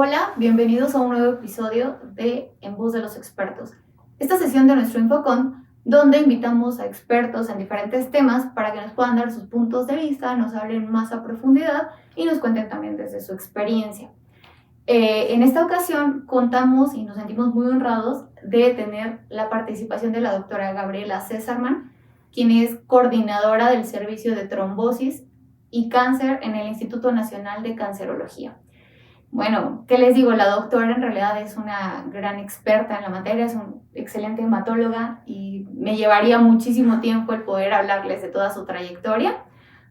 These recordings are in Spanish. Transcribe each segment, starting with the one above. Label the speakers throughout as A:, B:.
A: Hola, bienvenidos a un nuevo episodio de En Voz de los Expertos. Esta sesión de nuestro Infocon, donde invitamos a expertos en diferentes temas para que nos puedan dar sus puntos de vista, nos hablen más a profundidad y nos cuenten también desde su experiencia. En esta ocasión contamos y nos sentimos muy honrados de tener la participación de la doctora Gabriela Cesarman, quien es coordinadora del Servicio de Trombosis y Cáncer en el Instituto Nacional de Cancerología. Bueno, ¿qué les digo? La doctora en realidad es una gran experta en la materia, es una excelente hematóloga y me llevaría muchísimo tiempo el poder hablarles de toda su trayectoria.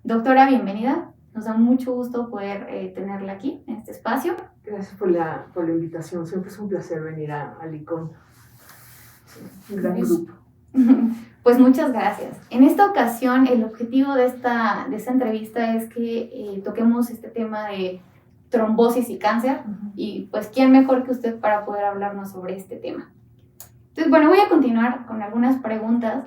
A: Doctora, bienvenida. Nos da mucho gusto poder tenerla aquí en este espacio.
B: Gracias por la invitación. Siempre es un placer venir al ICON. Sí, un gran grupo.
A: Pues muchas gracias. En esta ocasión, el objetivo de esta entrevista es que toquemos este tema de trombosis y cáncer, y pues quién mejor que usted para poder hablarnos sobre este tema. Entonces, bueno, voy a continuar con algunas preguntas.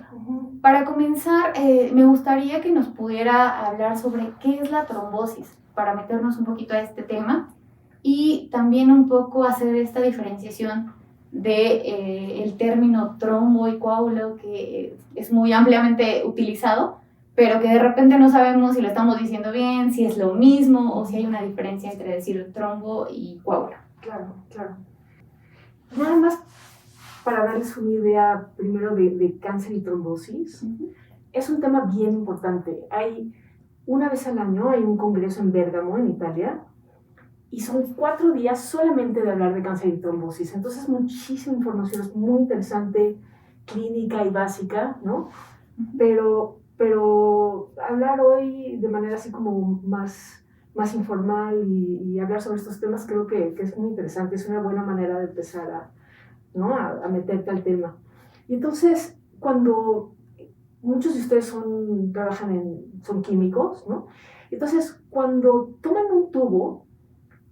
A: Para comenzar, me gustaría que nos pudiera hablar sobre qué es la trombosis, para meternos un poquito a este tema, y también un poco hacer esta diferenciación de el término trombo y coágulo, que es muy ampliamente utilizado, pero que de repente no sabemos si lo estamos diciendo bien, si es lo mismo o si hay una diferencia entre decir trombo y coágulo.
B: Claro. Nada más para darles una idea primero de cáncer y trombosis. Es un tema bien importante. Una vez al año hay un congreso en Bérgamo, en Italia, y son 4 días solamente de hablar de cáncer y trombosis. Entonces, muchísima información, es muy interesante, clínica y básica, ¿no? Pero hablar hoy de manera así como más informal y hablar sobre estos temas creo que es muy interesante, es una buena manera de empezar a meterte al tema. Y entonces, cuando muchos de ustedes son químicos, ¿no? Entonces, cuando toman un tubo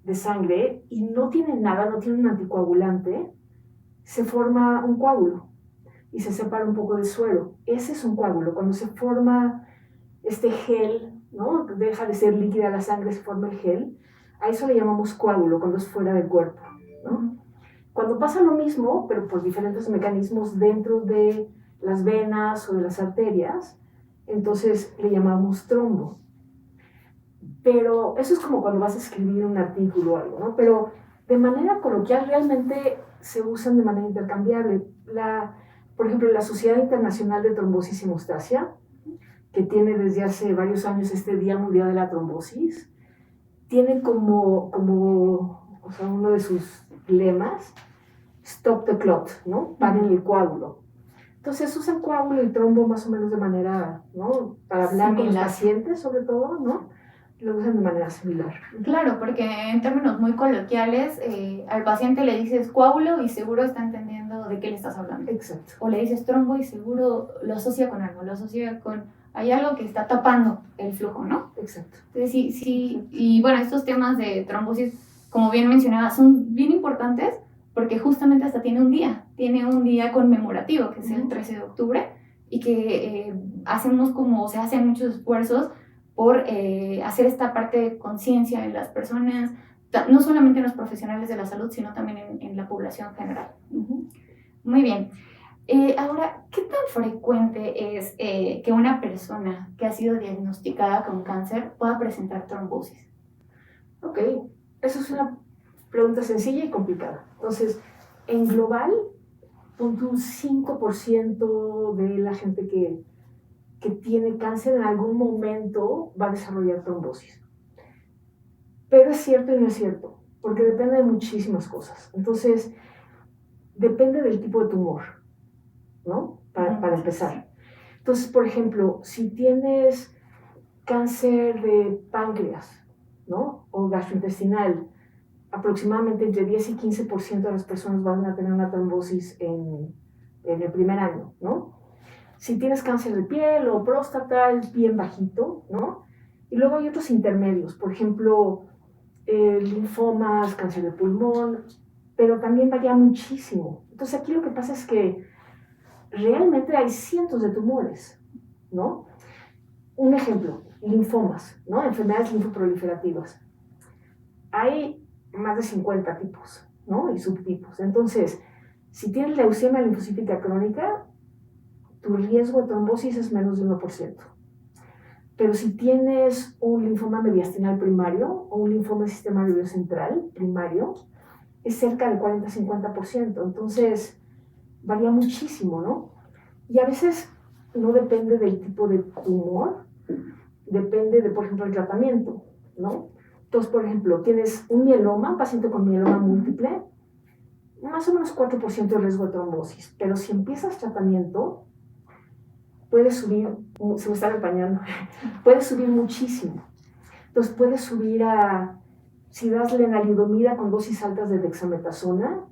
B: de sangre y no tienen nada, no tienen un anticoagulante, se forma un coágulo y se separa un poco de suero. Ese es un coágulo. Cuando se forma este gel, ¿no? Deja de ser líquida la sangre, se forma el gel. A eso le llamamos coágulo, cuando es fuera del cuerpo, ¿no? Cuando pasa lo mismo, pero por diferentes mecanismos dentro de las venas o de las arterias, entonces le llamamos trombo. Pero eso es como cuando vas a escribir un artículo o algo, ¿no? Pero de manera coloquial realmente se usan de manera intercambiable. Por ejemplo, la Sociedad Internacional de Trombosis y Hemostasia, que tiene desde hace varios años este Día Mundial de la Trombosis, tiene como uno de sus lemas, Stop the Clot, ¿no? Paren el coágulo. Entonces usan coágulo y trombo más o menos de manera, ¿no? Para hablar con los pacientes sobre todo, ¿no? Lo usan de manera similar.
A: Claro, porque en términos muy coloquiales, al paciente le dices coágulo y seguro está entendiendo de qué le estás hablando.
B: Exacto.
A: O le dices trombo y seguro lo asocia con algo, lo asocia con hay algo que está tapando el flujo, ¿no?
B: Exacto.
A: Entonces sí, y bueno, estos temas de trombosis, como bien mencionaba, son bien importantes porque justamente hasta tiene un día conmemorativo, que es el 13 de octubre, y que se hacen muchos esfuerzos por hacer esta parte de conciencia en las personas, no solamente en los profesionales de la salud, sino también en la población general. Muy bien. Ahora, ¿qué tan frecuente es que una persona que ha sido diagnosticada con cáncer pueda presentar trombosis?
B: Ok, eso es una pregunta sencilla y complicada. Entonces, en global, un 5% de la gente que tiene cáncer en algún momento va a desarrollar trombosis. Pero es cierto y no es cierto, porque depende de muchísimas cosas. Entonces, depende del tipo de tumor, ¿no? Para empezar. Entonces, por ejemplo, si tienes cáncer de páncreas, ¿no? O gastrointestinal, aproximadamente entre 10 y 15% de las personas van a tener una trombosis en el primer año, ¿no? Si tienes cáncer de piel o próstata, es bien bajito, ¿no? Y luego hay otros intermedios, por ejemplo, linfomas, cáncer de pulmón, pero también varía muchísimo. Entonces aquí lo que pasa es que realmente hay cientos de tumores, ¿no? Un ejemplo, linfomas, ¿no? Enfermedades linfoproliferativas. Hay más de 50 tipos, ¿no? Y subtipos. Entonces, si tienes leucemia linfocítica crónica, tu riesgo de trombosis es menos de 1%. Pero si tienes un linfoma mediastinal primario o un linfoma del sistema nervioso central primario, es cerca del 40-50%. Entonces, varía muchísimo, ¿no? Y a veces no depende del tipo de tumor, depende de, por ejemplo, el tratamiento, ¿no? Entonces, por ejemplo, tienes un mieloma, un paciente con mieloma múltiple, más o menos 4% de riesgo de trombosis, pero si empiezas tratamiento, puede subir, se me está empañando, puede subir muchísimo. Entonces puede subir a, si das lenalidomida con dosis altas de dexametasona,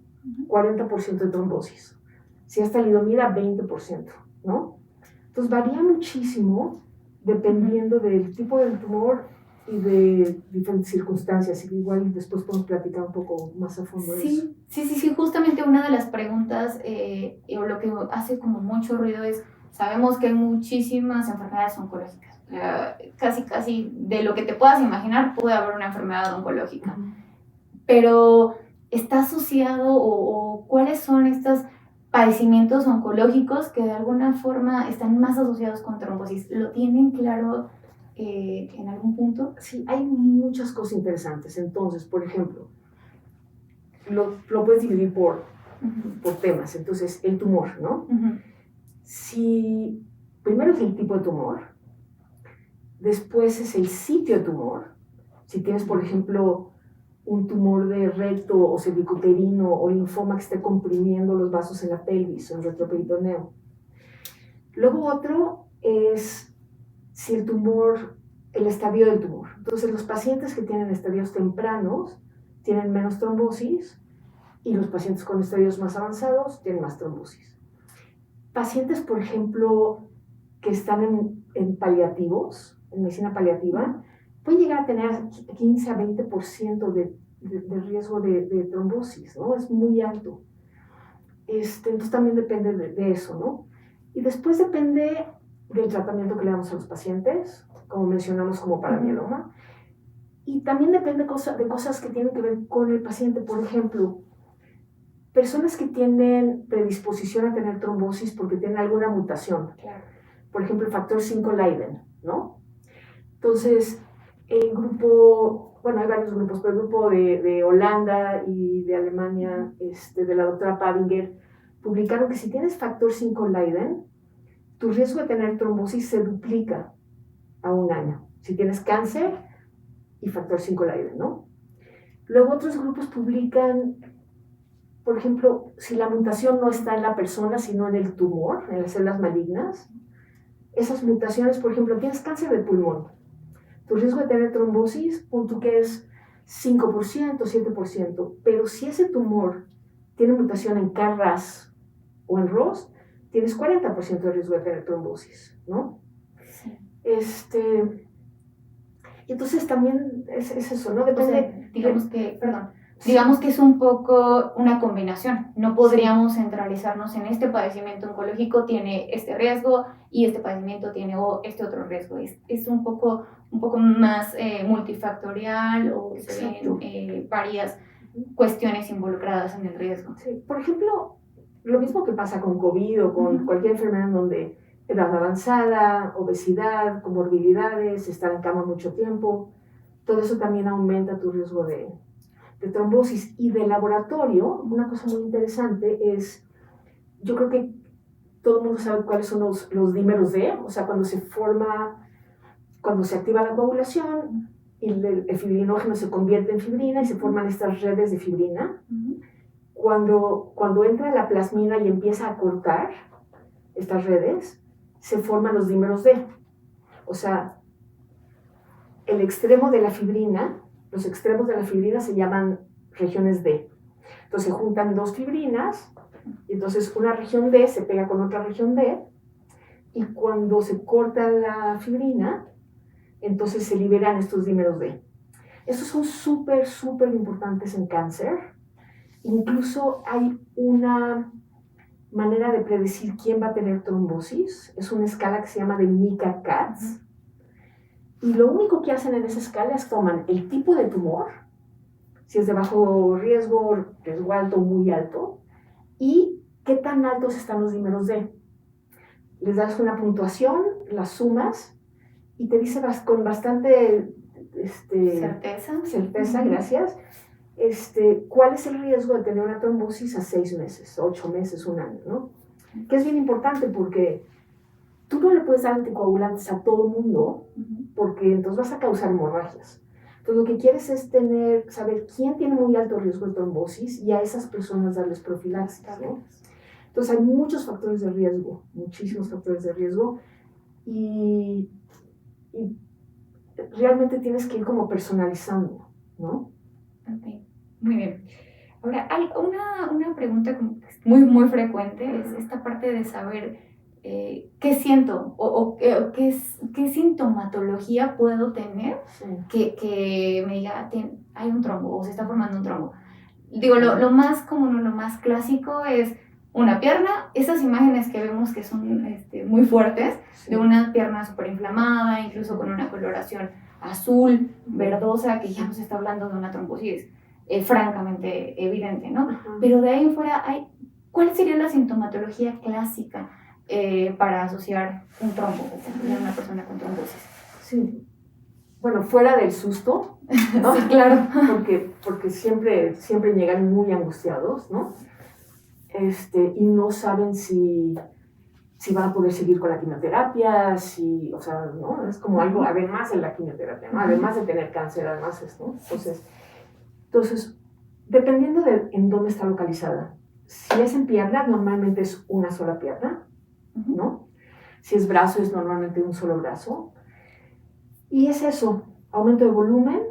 B: 40% de trombosis. Si das talidomida, 20%, ¿no? Entonces varía muchísimo dependiendo del tipo del tumor y de diferentes circunstancias. Y igual después podemos platicar un poco más a fondo de eso.
A: Sí. Justamente una de las preguntas, o lo que hace como mucho ruido es, sabemos que hay muchísimas enfermedades oncológicas. Casi de lo que te puedas imaginar puede haber una enfermedad oncológica. Pero ¿está asociado o cuáles son estos padecimientos oncológicos que de alguna forma están más asociados con trombosis? ¿Lo tienen claro en algún punto?
B: Sí, hay muchas cosas interesantes. Entonces, por ejemplo, lo puedes dividir por temas. Entonces, el tumor, ¿no? Si primero es el tipo de tumor, después es el sitio de tumor. Si tienes, por ejemplo, un tumor de recto o cervicuterino o linfoma que esté comprimiendo los vasos en la pelvis o en el retroperitoneo. Luego otro es si el tumor, el estadio del tumor. Entonces los pacientes que tienen estadios tempranos tienen menos trombosis y los pacientes con estadios más avanzados tienen más trombosis. Pacientes, por ejemplo, que están en paliativos, en medicina paliativa, pueden llegar a tener 15 a 20% de riesgo de trombosis, ¿no? Es muy alto. Entonces también depende de eso, ¿no? Y después depende del tratamiento que le damos a los pacientes, como mencionamos como para mieloma. Y también depende de cosas que tienen que ver con el paciente. Por ejemplo, personas que tienen predisposición a tener trombosis porque tienen alguna mutación.
A: Claro.
B: Por ejemplo, el factor 5 Leiden, ¿no? Entonces, el grupo, bueno, hay varios grupos, pero el grupo de Holanda y de Alemania, de la doctora Pavinger, publicaron que si tienes factor 5 Leiden, tu riesgo de tener trombosis se duplica a un año. Si tienes cáncer y factor 5 Leiden, ¿no? Luego otros grupos publican, por ejemplo, si la mutación no está en la persona, sino en el tumor, en las células malignas, esas mutaciones, por ejemplo, tienes cáncer de pulmón, tu riesgo de tener trombosis, punto que es 5%, 7%, pero si ese tumor tiene mutación en KRAS o en ROS, tienes 40% de riesgo de tener trombosis, ¿no?
A: Sí.
B: Entonces también es eso, ¿no? Depende.
A: O sea, digamos que es un poco una combinación. No podríamos centralizarnos en este padecimiento oncológico tiene este riesgo y este padecimiento tiene este otro riesgo. Es un poco más multifactorial o se ven varias cuestiones involucradas en el riesgo.
B: Sí. Por ejemplo, lo mismo que pasa con COVID o con cualquier enfermedad en donde edad avanzada, obesidad, comorbilidades, estar en cama mucho tiempo, todo eso también aumenta tu riesgo de trombosis. Y de laboratorio, una cosa muy interesante es, yo creo que todo el mundo sabe cuáles son los dímeros D, o sea, cuando se activa la coagulación, y el fibrinógeno se convierte en fibrina y se forman estas redes de fibrina. Cuando entra la plasmina y empieza a cortar estas redes, se forman los dímeros D. O sea, el extremo de la fibrina, los extremos de la fibrina se llaman regiones D. Entonces se juntan dos fibrinas y entonces una región D se pega con otra región D y cuando se corta la fibrina, entonces se liberan estos dímeros D. Estos son súper importantes en cáncer. Incluso hay una manera de predecir quién va a tener trombosis. Es una escala que se llama de Mika-Katz. Y lo único que hacen en esa escala es toman el tipo de tumor, si es de bajo riesgo, riesgo alto, muy alto, y qué tan altos están los dímeros D. Les das una puntuación, las sumas, y te dice con bastante certeza, gracias, cuál es el riesgo de tener una trombosis a 6 meses, 8 meses, un año, ¿no? Que es bien importante porque tú no le puedes dar anticoagulantes a todo el mundo, porque entonces vas a causar hemorragias. Entonces lo que quieres es saber quién tiene muy alto riesgo de trombosis y a esas personas darles profilaxis, ¿no? Entonces hay muchos factores de riesgo, muchísimos factores de riesgo, y realmente tienes que ir como personalizando, ¿no?
A: Ok, muy bien. Ahora, hay una pregunta muy frecuente es esta parte de saber qué siento o qué sintomatología puedo tener que me diga, hay un trombo o se está formando un trombo. Digo, lo más común o lo más clásico es una pierna, esas imágenes que vemos que son muy fuertes, de una pierna súper inflamada, incluso con una coloración azul, verdosa, que ya nos está hablando de una trombosis francamente evidente, ¿no? Pero de ahí en fuera, ¿cuál sería la sintomatología clásica para asociar un trombo o una persona con trombosis?
B: Sí. Bueno, fuera del susto, ¿no?
A: Sí, claro.
B: Porque siempre llegan muy angustiados, ¿no? Y no saben si van a poder seguir con la quimioterapia, o sea, ¿no? Es como algo, además de la quimioterapia, ¿no? Además de tener cáncer, además es, ¿no? Entonces, dependiendo de en dónde está localizada, si es en pierna, normalmente es una sola pierna, ¿no? Si es brazo, es normalmente un solo brazo. Y es eso, aumento de volumen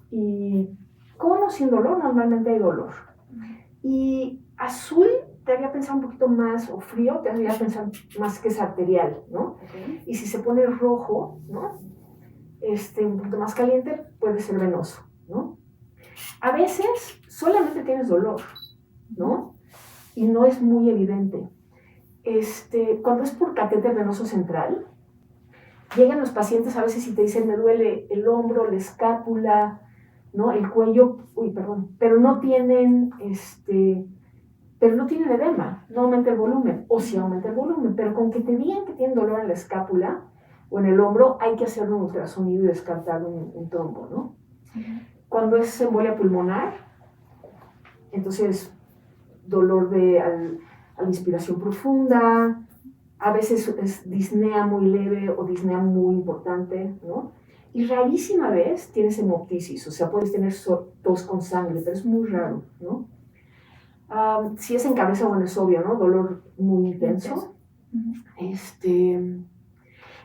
B: y con o sin dolor, normalmente hay dolor. Y azul te haría pensar un poquito más, o frío, te haría pensar más que es arterial, ¿no? Y si se pone rojo, ¿no? Un poquito más caliente, puede ser venoso, ¿no? A veces solamente tienes dolor, ¿no? Y no es muy evidente. Cuando es por catéter venoso central, llegan los pacientes a veces y te dicen, me duele el hombro, la escápula, ¿no? El cuello, pero no tienen, edema, no aumenta el volumen, o sí aumenta el volumen, pero con que te digan que tienen dolor en la escápula o en el hombro, hay que hacer un ultrasonido y descartar un trombo, ¿no? Cuando es embolia pulmonar, entonces dolor al inspiración profunda, a veces es disnea muy leve o disnea muy importante, ¿no? Y rarísima vez tienes hemoptisis, o sea, puedes tener tos con sangre, pero es muy raro, ¿no? Si es en cabeza, bueno, es obvio, ¿no? Dolor muy intenso.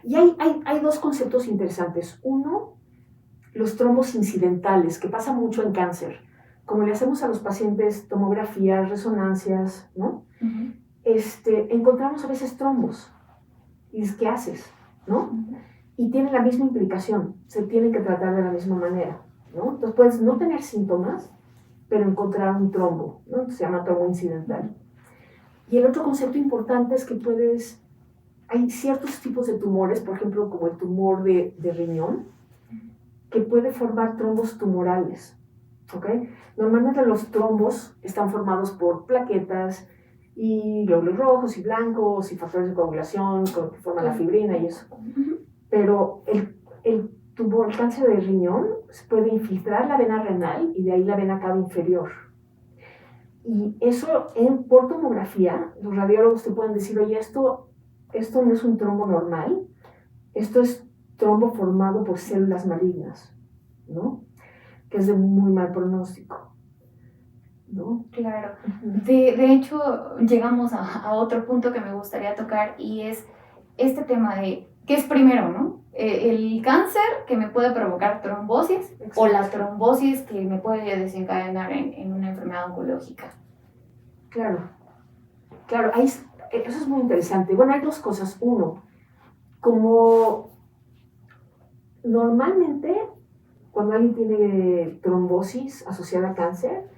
B: Y hay dos conceptos interesantes. Uno, los trombos incidentales, que pasa mucho en cáncer. Como le hacemos a los pacientes tomografías, resonancias, ¿no? Encontramos a veces trombos. ¿Y qué haces? ¿No? Y tiene la misma implicación. Se tienen que tratar de la misma manera, ¿no? Entonces puedes no tener síntomas, pero encontrar un trombo, ¿no? Se llama trombo incidental. Y el otro concepto importante es que hay ciertos tipos de tumores, por ejemplo, como el tumor de riñón, que puede formar trombos tumorales, ¿ok? Normalmente los trombos están formados por plaquetas y glóbulos rojos y blancos y factores de coagulación que forman la fibrina y eso. Pero el cáncer de riñón puede infiltrar la vena renal y de ahí la vena cava inferior. Y eso, por tomografía, los radiólogos te pueden decir, oye, esto no es un trombo normal, esto es trombo formado por células malignas, ¿no? Que es de muy mal pronóstico, ¿no?
A: Claro. De hecho, llegamos a otro punto que me gustaría tocar y es este tema de ¿qué es primero, no? El cáncer que me puede provocar trombosis. Exacto. O la trombosis que me puede desencadenar en una enfermedad oncológica.
B: Claro, eso es muy interesante. Bueno, hay dos cosas. Uno, como normalmente cuando alguien tiene trombosis asociada a cáncer,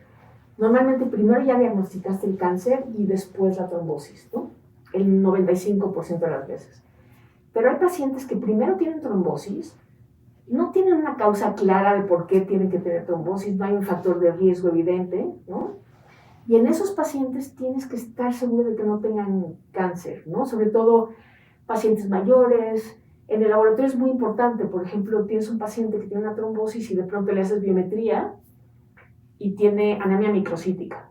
B: normalmente primero ya diagnosticaste el cáncer y después la trombosis, ¿no? El 95% de las veces. Pero hay pacientes que primero tienen trombosis no tienen una causa clara de por qué tienen que tener trombosis, no hay un factor de riesgo evidente, ¿no? Y en esos pacientes tienes que estar seguro de que no tengan cáncer, ¿no? Sobre todo pacientes mayores. En el laboratorio es muy importante, por ejemplo, tienes un paciente que tiene una trombosis y de pronto le haces biometría y tiene anemia microcítica,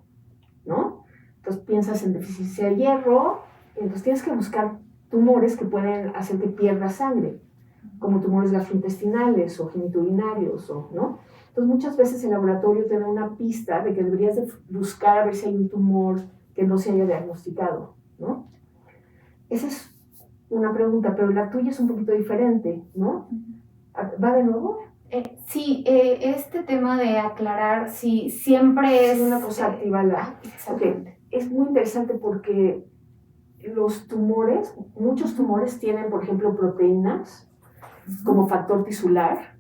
B: ¿no? Entonces piensas en deficiencia de hierro, entonces tienes que buscar tumores que pueden hacer que pierda sangre, como tumores gastrointestinales o genitourinarios, ¿no? Entonces muchas veces el laboratorio te da una pista de que deberías de buscar a ver si hay un tumor que no se haya diagnosticado, ¿no? Esa es una pregunta, pero la tuya es un poquito diferente, ¿no? ¿Va de nuevo?
A: Sí, este tema de aclarar si siempre es
B: una cosa activa la...
A: exactamente.
B: Okay. Es muy interesante porque los tumores, muchos tumores tienen, por ejemplo, proteínas como factor tisular,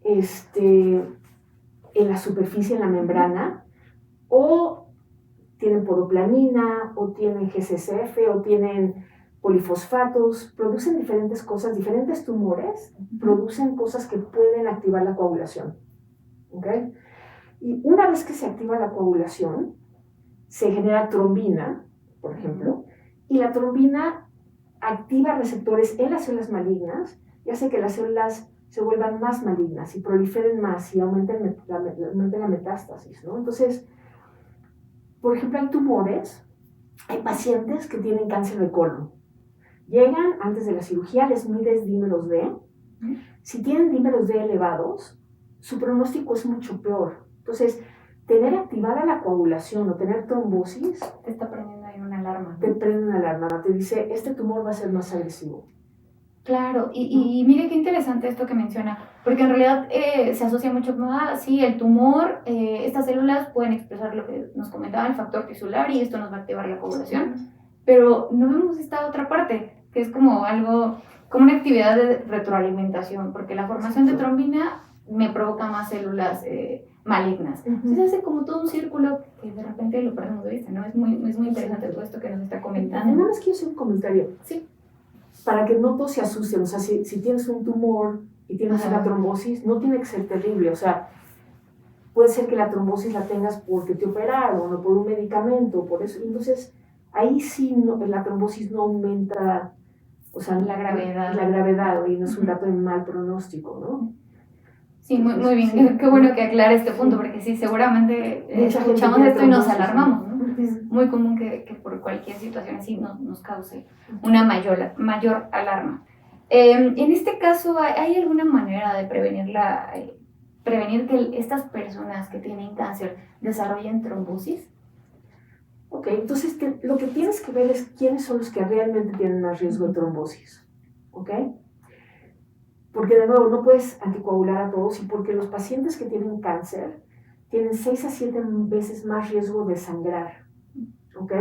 B: en la superficie, en la membrana, o tienen podoplanina, o tienen GCSF, o tienen polifosfatos, producen diferentes cosas, diferentes tumores producen cosas que pueden activar la coagulación, ¿ok? Y una vez que se activa la coagulación, se genera trombina, por ejemplo, y la trombina activa receptores en las células malignas y hace que las células se vuelvan más malignas y proliferen más y aumenten la metástasis, ¿no? Entonces, por ejemplo, hay tumores, hay pacientes que tienen cáncer de colon. Llegan antes de la cirugía, les mides dímeros D. Si tienen dímeros D elevados, su pronóstico es mucho peor. Entonces, tener activada la coagulación o tener trombosis
A: te está prendiendo ahí una alarma.
B: Te prende una alarma, te dice, este tumor va a ser más agresivo.
A: Claro, y mire qué interesante esto que menciona, porque en realidad se asocia mucho con, sí, el tumor, estas células pueden expresar lo que nos comentaba, el factor tisular, y esto nos va a activar la coagulación, pero no vemos esta otra parte, que es como algo, como una actividad de retroalimentación, porque la formación de trombina me provoca más células malignas. Entonces hace como todo un círculo que de repente lo perdemos de vista, ¿no? Es muy interesante todo esto que nos está comentando.
B: Nada más quiero hacer un comentario.
A: Sí.
B: Para que no todos se asusten, o sea, si tienes un tumor y tienes una trombosis, no tiene que ser terrible, o sea, puede ser que la trombosis la tengas porque te operaron o por un medicamento, por eso, entonces ahí sí la trombosis no aumenta, o sea, la gravedad y no es un dato de mal pronóstico, ¿no?
A: Sí, muy bien, sí. Qué bueno que aclare este punto, porque sí, seguramente escuchamos esto y nos alarmamos, ¿no? Es muy común que por cualquier situación así nos cause una mayor alarma. En este caso, ¿hay alguna manera de prevenir que estas personas que tienen cáncer desarrollen trombosis?
B: Ok, entonces lo que tienes que ver es quiénes son los que realmente tienen más riesgo de trombosis, ¿ok? Porque de nuevo no puedes anticoagular a todos y porque los pacientes que tienen cáncer tienen 6 a 7 veces más riesgo de sangrar, ¿ok?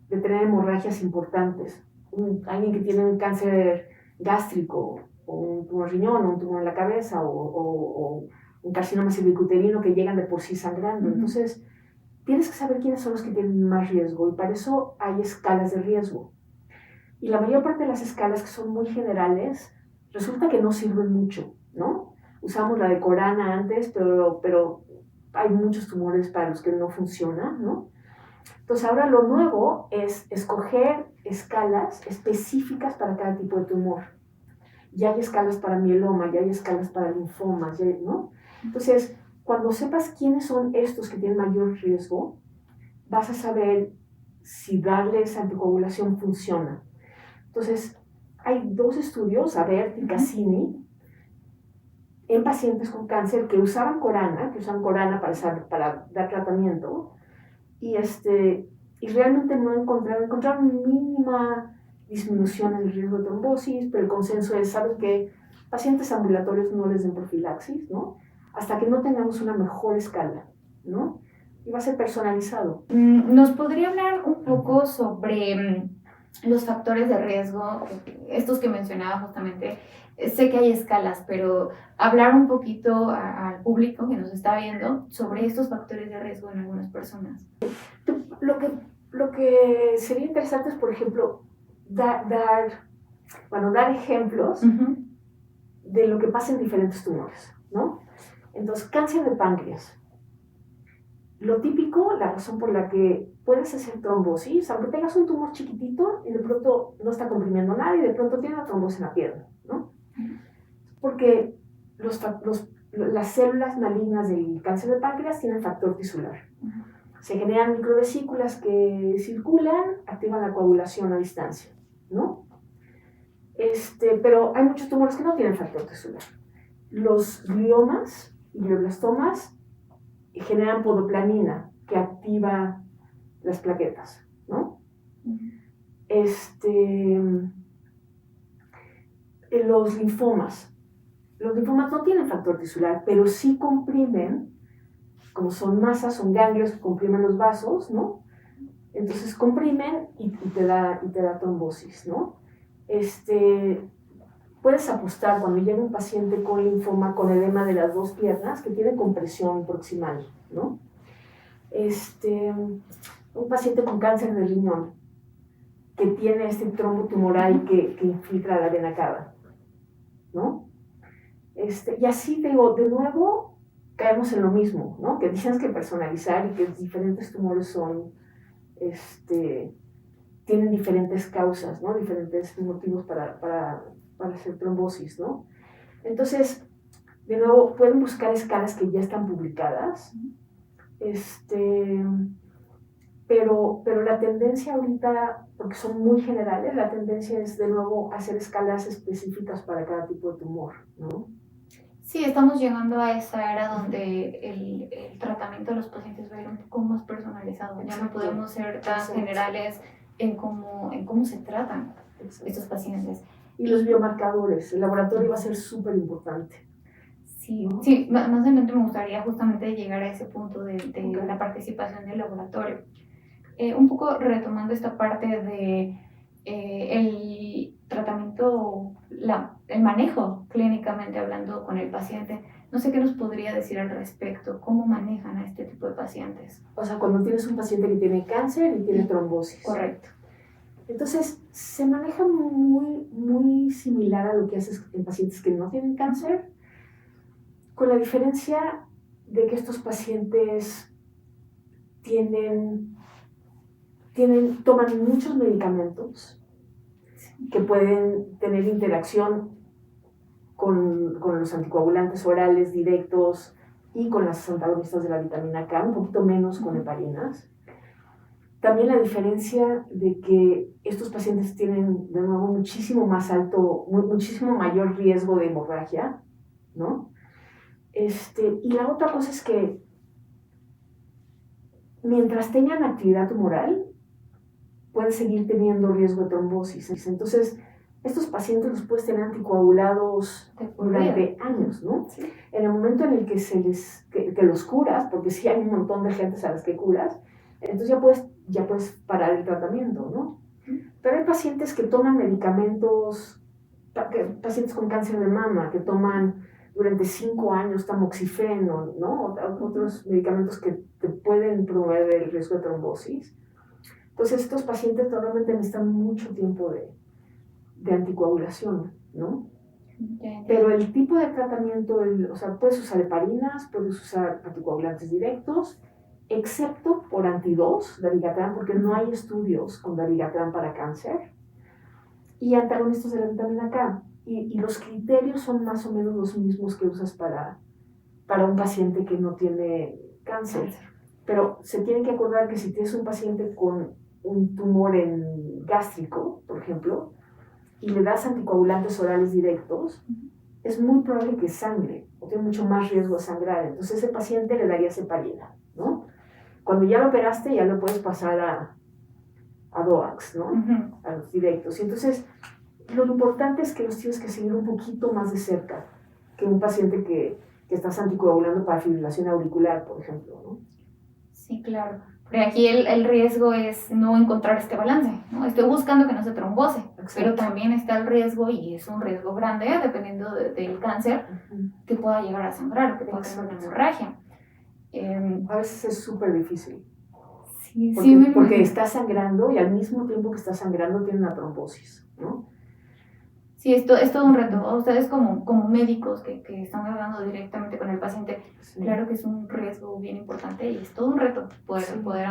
B: De tener hemorragias importantes. Alguien que tiene un cáncer gástrico o un tumor riñón o un tumor en la cabeza o un carcinoma cervicuterino que llegan de por sí sangrando. Entonces, tienes que saber quiénes son los que tienen más riesgo y para eso hay escalas de riesgo. Y la mayor parte de las escalas, que son muy generales, resulta que no sirven mucho, ¿no? Usamos la de Corana antes, pero hay muchos tumores para los que no funciona, ¿no? Entonces ahora lo nuevo es escoger escalas específicas para cada tipo de tumor. Ya hay escalas para mieloma, ya hay escalas para linfomas, ¿no? Entonces, cuando sepas quiénes son estos que tienen mayor riesgo, vas a saber si darles anticoagulación funciona. Entonces, hay 2 estudios, Avert y Cassini, en pacientes con cáncer que usaban Corana para dar tratamiento, y realmente no encontraron mínima disminución en el riesgo de trombosis, pero el consenso es, ¿sabes qué? Pacientes ambulatorios no les den profilaxis, ¿no? Hasta que no tengamos una mejor escala, ¿no? Y va a ser personalizado.
A: ¿Nos podría hablar un poco sobre los factores de riesgo, estos que mencionaba justamente? Sé que hay escalas, pero hablar un poquito al público que nos está viendo sobre estos factores de riesgo en algunas personas.
B: Lo que sería interesante es, por ejemplo, dar ejemplos de lo que pasa en diferentes tumores, ¿no? Entonces, cáncer de páncreas. Lo típico, la razón por la que puedes hacer trombosis, aunque tengas un tumor chiquitito y de pronto no está comprimiendo nada y de pronto tiene una trombosis en la pierna, ¿no? Porque las células malignas del cáncer de páncreas tienen factor tisular. Se generan microvesículas que circulan, activan la coagulación a distancia, ¿no? Pero hay muchos tumores que no tienen factor tisular. Los gliomas y glioblastomas generan podoplanina que activa las plaquetas, ¿no? Los linfomas no tienen factor tisular, pero sí comprimen, como son masas, son ganglios que comprimen los vasos, ¿no? Entonces comprimen y te da trombosis, ¿no? Puedes apostar cuando llega un paciente con linfoma, con edema de las dos piernas, que tiene compresión proximal, ¿no? Un paciente con cáncer de riñón, que tiene este trombo tumoral que infiltra la vena cava, ¿no? Y así, digo, de nuevo, caemos en lo mismo, ¿no? Que tienes que personalizar y que diferentes tumores son, tienen diferentes causas, ¿no? Diferentes motivos para hacer trombosis, ¿no? Entonces, de nuevo, pueden buscar escalas que ya están publicadas, pero la tendencia ahorita, porque son muy generales, la tendencia es de nuevo hacer escalas específicas para cada tipo de tumor, ¿no?
A: Sí, estamos llegando a esa era donde el tratamiento de los pacientes va a ir un poco más personalizado. Ya no podemos ser tan generales en cómo se tratan estos pacientes.
B: Y los biomarcadores, el laboratorio va a ser súper importante.
A: Sí, sí, más adelante me gustaría justamente llegar a ese punto de la participación del laboratorio. Un poco retomando esta parte de el tratamiento, el manejo clínicamente hablando con el paciente, no sé qué nos podría decir al respecto, cómo manejan a este tipo de pacientes.
B: O sea, cuando tienes un paciente que tiene cáncer y tiene trombosis.
A: Correcto.
B: Entonces, se maneja muy, muy similar a lo que haces en pacientes que no tienen cáncer, con la diferencia de que estos pacientes toman muchos medicamentos que pueden tener interacción con los anticoagulantes orales directos y con las antagonistas de la vitamina K, un poquito menos con heparinas. También la diferencia de que estos pacientes tienen, de nuevo, muchísimo mayor riesgo de hemorragia, ¿no? Y la otra cosa es que mientras tengan actividad tumoral, pueden seguir teniendo riesgo de trombosis. Entonces, estos pacientes los puedes tener anticoagulados durante años, ¿no? Sí. En el momento en el que los curas, porque sí hay un montón de gente a las que curas, entonces ya puedes parar el tratamiento, ¿no? Pero hay pacientes que toman medicamentos, pacientes con cáncer de mama, que toman durante 5 años tamoxifeno, ¿no? Otros medicamentos que te pueden promover el riesgo de trombosis. Entonces, estos pacientes normalmente necesitan mucho tiempo de anticoagulación, ¿no? Pero el tipo de tratamiento, o sea, puedes usar heparinas, puedes usar anticoagulantes directos, excepto por anti-2, dabigatran, porque no hay estudios con dabigatran para cáncer, y antagonistas de la vitamina K. Y los criterios son más o menos los mismos que usas para un paciente que no tiene cáncer. Pero se tienen que acordar que si tienes un paciente con un tumor gástrico, por ejemplo, y le das anticoagulantes orales directos, es muy probable que sangre, o tiene mucho más riesgo de sangrar. Entonces, ese paciente le darías heparina, ¿no? Cuando ya lo operaste, ya lo puedes pasar a DOACs, ¿no? A los directos. Y entonces, lo importante es que los tienes que seguir un poquito más de cerca que un paciente que estás anticoagulando para fibrilación auricular, por ejemplo, ¿no?
A: Sí, claro. Pero aquí el riesgo es no encontrar este balance, ¿no? Estoy buscando que no se trombose, exacto, pero también está el riesgo, y es un riesgo grande, dependiendo del cáncer, que pueda llegar a sangrar, que pueda tener una hemorragia.
B: A veces es súper difícil.
A: Sí,
B: porque está sangrando y al mismo tiempo que está sangrando tiene una trombosis, ¿no?
A: Sí, esto es todo un reto. A ustedes como médicos que están hablando directamente con el paciente,
B: Sí.
A: claro que es un riesgo bien importante y es todo un reto poder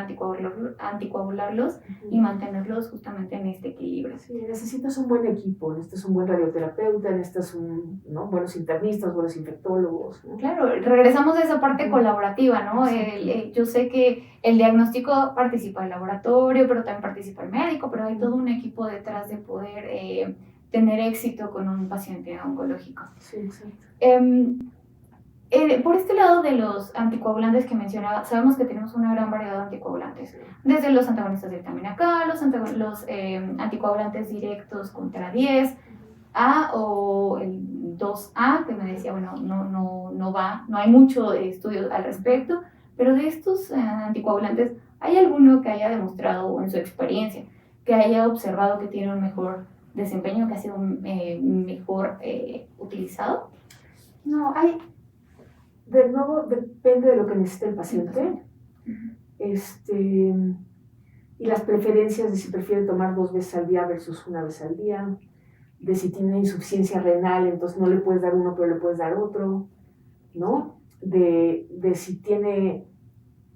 A: anticoagularlos y mantenerlos justamente en este equilibrio.
B: Sí, necesitas un buen equipo, necesitas un buen radioterapeuta, necesitas buenos internistas, buenos infectólogos, ¿no?
A: Claro, regresamos a esa parte colaborativa, ¿no? Yo sé que el diagnóstico participa el laboratorio, pero también participa el médico, pero hay todo un equipo detrás de poder tener éxito con un paciente oncológico.
B: Sí, exacto.
A: Por este lado de los anticoagulantes que mencionaba, sabemos que tenemos una gran variedad de anticoagulantes, desde los antagonistas de vitamina K, los anticoagulantes directos contra 10A o el 2A, que me decía, bueno, no hay mucho estudio al respecto, pero de estos anticoagulantes, ¿hay alguno que haya demostrado en su experiencia, que haya observado que tiene un mejor desempeño, que ha sido mejor utilizado?
B: No, de nuevo, depende de lo que necesite el paciente. Y las preferencias de si prefiere tomar 2 veces al día versus 1 vez al día, de si tiene insuficiencia renal, entonces no le puedes dar uno, pero le puedes dar otro, ¿no? De si tiene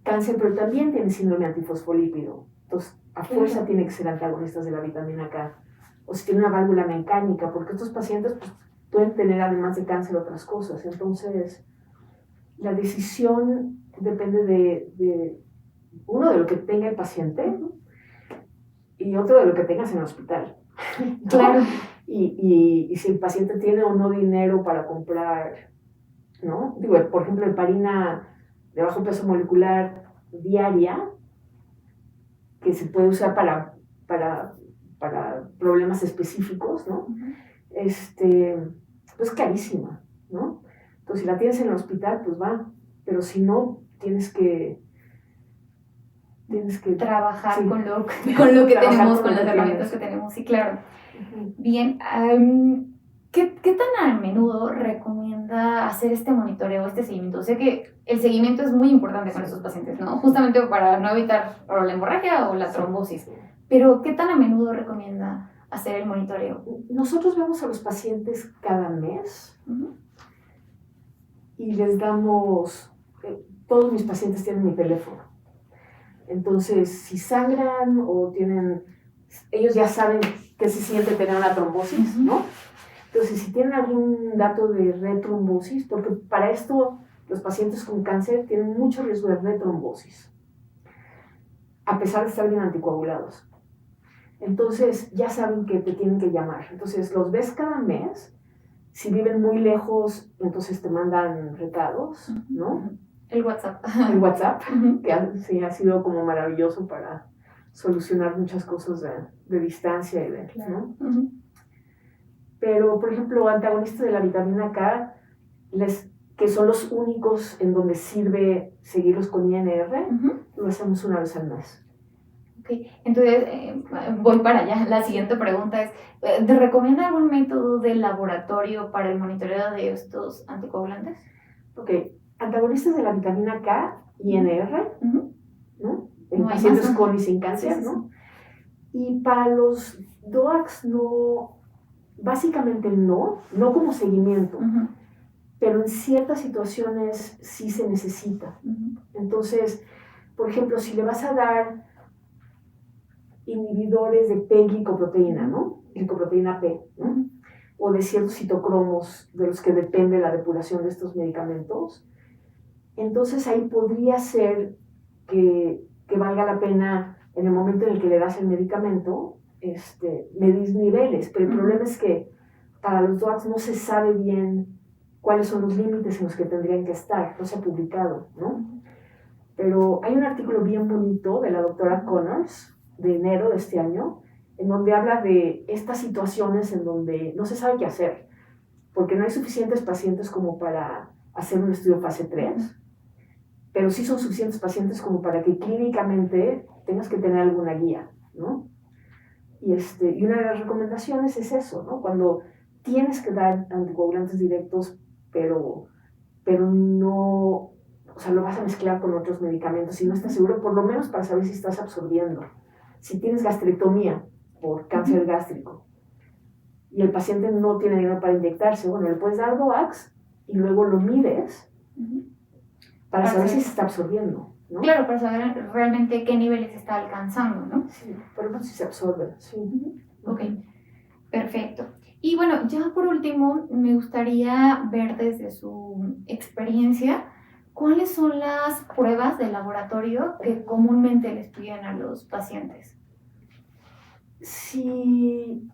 B: cáncer, pero también tiene síndrome antifosfolípido, entonces a fuerza tiene que ser antagonistas de la vitamina K, o si tiene una válvula mecánica, porque estos pacientes pues, pueden tener además de cáncer otras cosas, entonces la decisión depende de uno, de lo que tenga el paciente y otro, de lo que tengas en el hospital. ¿No?
A: Claro.
B: Y si el paciente tiene o no dinero para comprar, ¿no? Digo, por ejemplo, heparina de bajo peso molecular diaria, que se puede usar para problemas específicos, ¿no? Pues carísima, ¿no? Entonces, si la tienes en el hospital, pues va, pero si no, tienes que
A: trabajar
B: sí,
A: con lo que tenemos, con las herramientas que tenemos, sí, claro. Bien, ¿qué tan a menudo recomienda hacer este monitoreo, este seguimiento? Sé que el seguimiento es muy importante con estos pacientes, ¿no? Justamente para no evitar o la hemorragia o la trombosis. Pero ¿qué tan a menudo recomienda hacer el monitoreo?
B: Nosotros vemos a los pacientes cada mes y les damos, todos mis pacientes tienen mi teléfono. Entonces, si sangran o ellos ya saben qué se siente tener una trombosis, ¿no? Entonces, si tienen algún dato de retrombosis, porque para esto los pacientes con cáncer tienen mucho riesgo de retrombosis, a pesar de estar bien anticoagulados. Entonces, ya saben que te tienen que llamar. Entonces, los ves cada mes. Si viven muy lejos, entonces te mandan recados, ¿no?
A: El WhatsApp.
B: El WhatsApp, que sí ha sido como maravilloso para solucionar muchas cosas de distancia y ¿no? Pero, por ejemplo, antagonistas de la vitamina K, que son los únicos en donde sirve seguirlos con INR, lo hacemos 1 vez al mes.
A: Okay. Entonces, voy para allá. La siguiente pregunta es, ¿te recomienda algún método de laboratorio para el monitoreo de estos anticoagulantes?
B: Ok, antagonistas de la vitamina K, INR, ¿no? En
A: no
B: pacientes con y sin cáncer, sí, ¿no? Y para los DOACs no, básicamente no como seguimiento, pero en ciertas situaciones sí se necesita. Entonces, por ejemplo, si le vas a dar inhibidores de P-glicoproteína, ¿no? Glicoproteína P, ¿no? O de ciertos citocromos de los que depende la depuración de estos medicamentos, entonces ahí podría ser que valga la pena en el momento en el que le das el medicamento medir niveles, pero el problema es que para los DOACs no se sabe bien cuáles son los límites en los que tendrían que estar, no se ha publicado, ¿no? Pero hay un artículo bien bonito de la doctora Connors de enero de este año, en donde habla de estas situaciones en donde no se sabe qué hacer, porque no hay suficientes pacientes como para hacer un estudio fase 3, pero sí son suficientes pacientes como para que clínicamente tengas que tener alguna guía, ¿no? Y una de las recomendaciones es eso, ¿no? Cuando tienes que dar anticoagulantes directos, pero no, o sea, lo vas a mezclar con otros medicamentos y no estás seguro, por lo menos para saber si estás absorbiendo. Si tienes gastrectomía por cáncer gástrico, y el paciente no tiene dinero para inyectarse, bueno, le puedes dar DOACs y luego lo mides para saber si se está absorbiendo, ¿no?
A: Claro, para saber realmente qué niveles está alcanzando, ¿no?
B: Sí, por ejemplo, si se absorbe, sí.
A: Ok, perfecto. Y bueno, ya por último, me gustaría ver desde su experiencia cuáles son las pruebas de laboratorio que comúnmente les piden a los pacientes.
B: Si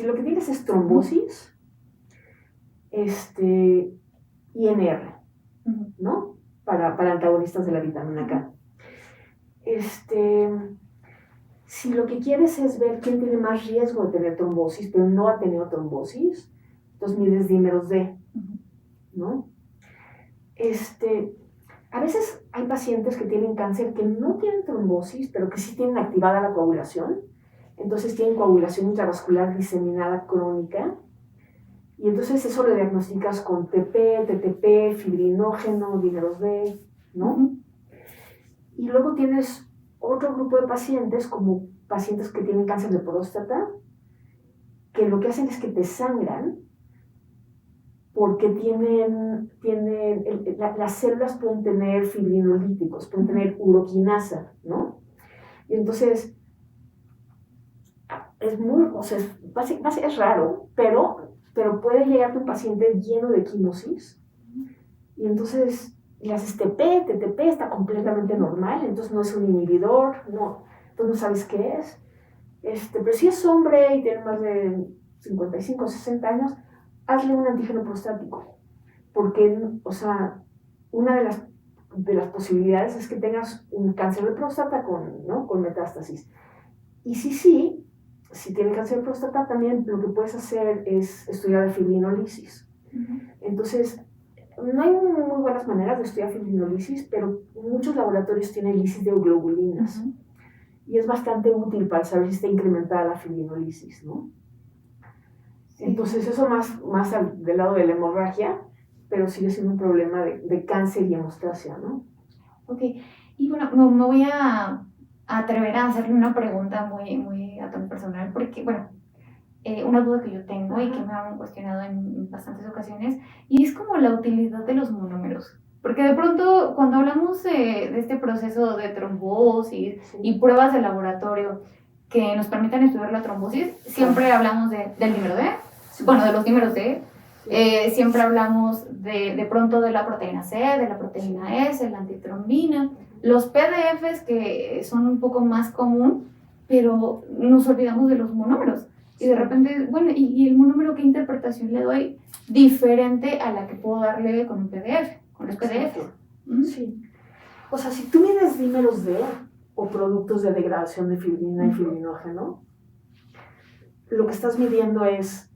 B: lo que tienes es trombosis, INR, ¿no? Para antagonistas de la vitamina K. Si lo que quieres es ver quién tiene más riesgo de tener trombosis, pero no ha tenido trombosis, entonces mides dímeros D, ¿no? A veces hay pacientes que tienen cáncer que no tienen trombosis, pero que sí tienen activada la coagulación. Entonces tienen coagulación intravascular diseminada crónica. Y entonces eso lo diagnosticas con TP, TTP, fibrinógeno, dímeros D, ¿no? Y luego tienes otro grupo de pacientes, como pacientes que tienen cáncer de próstata, que lo que hacen es que te sangran porque las células pueden tener fibrinolíticos, pueden tener uroquinasa, ¿no? Y entonces, es raro, pero puede llegar tu paciente lleno de quimosis, y entonces le haces TP, TTP, está completamente normal, entonces no es un inhibidor, no, entonces no sabes qué es. Pero si es hombre y tiene más de 55 o 60 años, hazle un antígeno prostático, porque, una de las posibilidades es que tengas un cáncer de próstata con metástasis. Y si tiene cáncer de próstata, también lo que puedes hacer es estudiar la fibrinolisis. Entonces, no hay muy buenas maneras de estudiar fibrinolisis, pero muchos laboratorios tienen lisis de euglobulinas. Y es bastante útil para saber si está incrementada la fibrinolisis, ¿no? Sí. Entonces eso más del lado de la hemorragia, pero sigue siendo un problema de cáncer y hemostasia, ¿no?
A: Ok, y bueno, me voy a atrever a hacerle una pregunta muy a tono personal, porque, bueno, una duda que yo tengo y que me han cuestionado en bastantes ocasiones, y es como la utilidad de los monómeros. Porque de pronto, cuando hablamos de este proceso de trombosis y pruebas de laboratorio que nos permitan estudiar la trombosis, siempre hablamos del dímero D, bueno, de los dímeros D, siempre hablamos de pronto de la proteína C, de la proteína S, la antitrombina, los PDFs que son un poco más común, pero nos olvidamos de los monómeros. Y de repente, bueno, ¿y el monómero qué interpretación le doy diferente a la que puedo darle con un PDF, con los PDF?
B: Sí. O sea, si tú mides dímeros D o productos de degradación de fibrina y fibrinógeno, lo que estás midiendo es,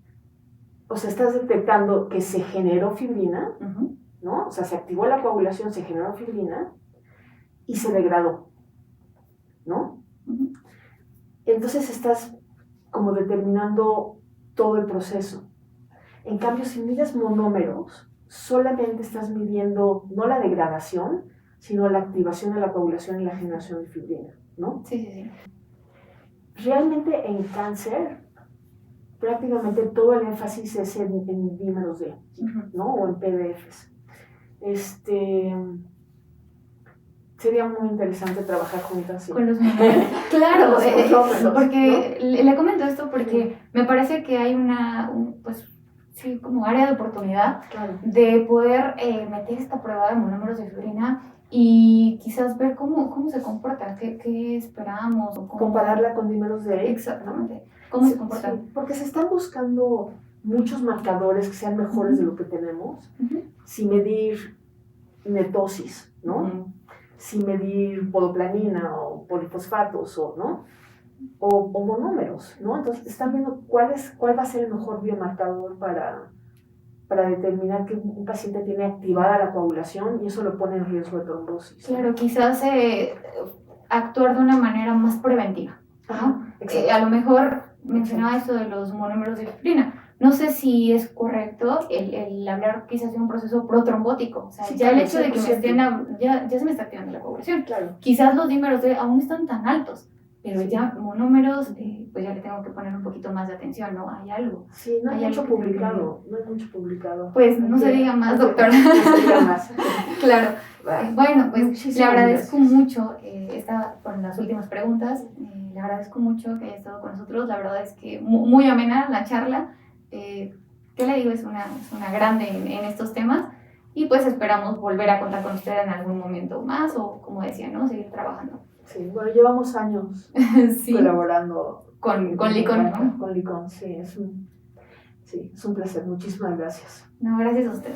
B: estás detectando que se generó fibrina, ¿no? O sea, se activó la coagulación, se generó fibrina y se degradó, ¿no? Entonces estás como determinando todo el proceso. En cambio, si mides monómeros, solamente estás midiendo no la degradación, sino la activación de la coagulación y la generación de fibrina, ¿no?
A: Sí.
B: Realmente en cáncer, prácticamente todo el énfasis es en dímeros D, ¿no? O en PDFs. Sería muy interesante trabajar juntas.
A: Con los monómeros. Claro,
B: monómeros,
A: porque ¿no? Le comento esto porque me parece que hay como área de oportunidad de poder meter esta prueba de monómeros de fibrina y quizás ver cómo se comporta, qué esperamos. O
B: compararla con dímeros D.
A: Exactamente. ¿Cómo se comporta?
B: Sí, porque se están buscando muchos marcadores que sean mejores de lo que tenemos, sin medir netosis, ¿no? Sin medir podoplanina o polifosfatos, ¿no? O monómeros, ¿no? Entonces están viendo cuál va a ser el mejor biomarcador para determinar que un paciente tiene activada la coagulación y eso lo pone en riesgo de trombosis.
A: Claro, quizás actuar de una manera más preventiva, ¿no? A lo mejor mencionaba esto de los monómeros de fibrina. No sé si es correcto el hablar quizás de un proceso protrombótico. O sea, ya el hecho de que ya se me está activando la coagulación.
B: Claro.
A: Quizás los dímeros D aún están tan altos pero
B: Sí.
A: ya monómeros, pues ya le tengo que poner un poquito más de atención, ¿no? Hay algo.
B: Sí, no hay
A: Hay
B: mucho
A: algo que
B: publicado, no hay mucho publicado.
A: Pues no se diga más, doctora.
B: No se diga más.
A: Claro. Bueno, pues
B: Muchísimas
A: le agradezco
B: gracias.
A: mucho, con las últimas preguntas, le agradezco mucho que haya estado con nosotros, la verdad es que muy amena la charla, ¿qué le digo? Es una grande en estos temas y pues esperamos volver a contar con usted en algún momento más o como decía, ¿no? Seguir trabajando.
B: Sí, bueno, llevamos años
A: Sí,
B: colaborando
A: con Licon, ¿no?
B: Con Licon, sí, es un placer. Muchísimas gracias.
A: No, gracias a usted.